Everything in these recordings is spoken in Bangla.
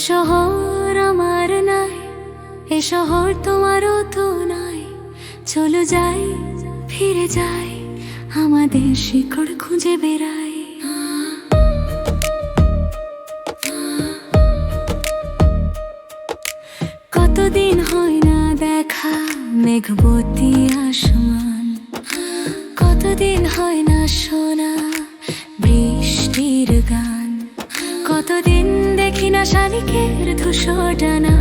শহর আমার নাই, এ শহর তোমারও তো নাই। চলো যাই, ফিরে যাই, আমাদের শিকড় খুঁজে বেড়াই। কতদিন হয় না দেখা মেঘবতী আসমান, কতদিন হয় না শোনা বৃষ্টির গান, কতদিন দেখি না শালিকের ধূসর ডানা,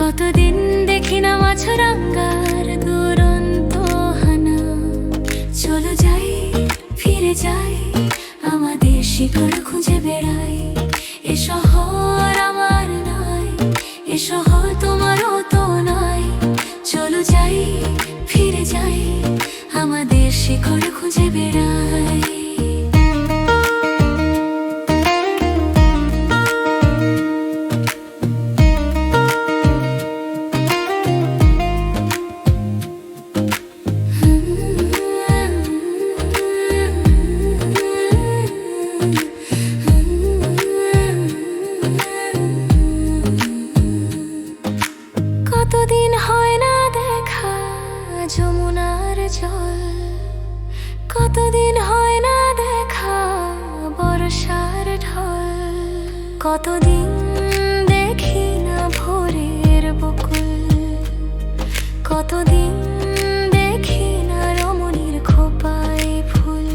কতদিন দেখি না মাছরাঙ্গার দুরন্ত হানা। চলো যাই, ফিরে যাই, আমাদের শিকড় খুঁজে বেড়াই। এ শহর আমার নয়, এ শহর তোমারও তো নয়। চলো যাই, ফিরে যাই, আমাদের শিকড় খুঁজে বেড়াই। কতদিন হয় না দেখা যমুনার জল, কতদিন হয় না দেখা বর্ষার ঢল, কতদিন দেখি না ভোরের বকুল, কতদিন দেখি না রমণীর খোপায় ফুল।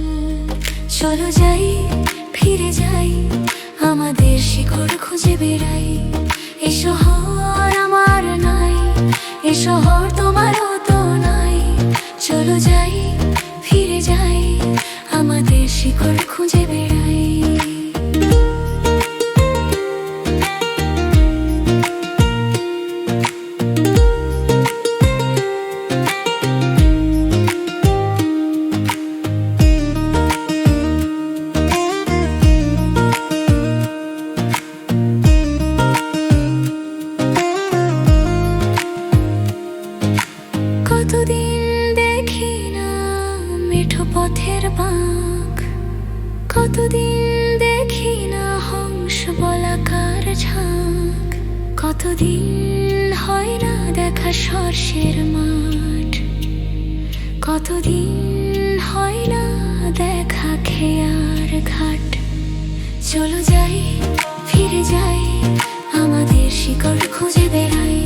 চলো যাই, ফিরে যাই, আমাদের শিকড় খুঁজে বেড়াই। এ শহর আমার নাই, এ শহর তোমারও তো নাই। চলো যাই, ফিরে যাই, আমাদের শিকড় খুঁজে বেড়াই। কতদিন দেখি না মেঠো পথের বাঁক, কতদিন দেখি না হংস বলাকার ঝাঁক, কতদিন হয় না দেখা সর্ষের মাঠ, কতদিন হয় না দেখা খেয়ার ঘাট। চলো যাই, ফিরে যাই, আমাদের শিকড় খুঁজে বেড়াই।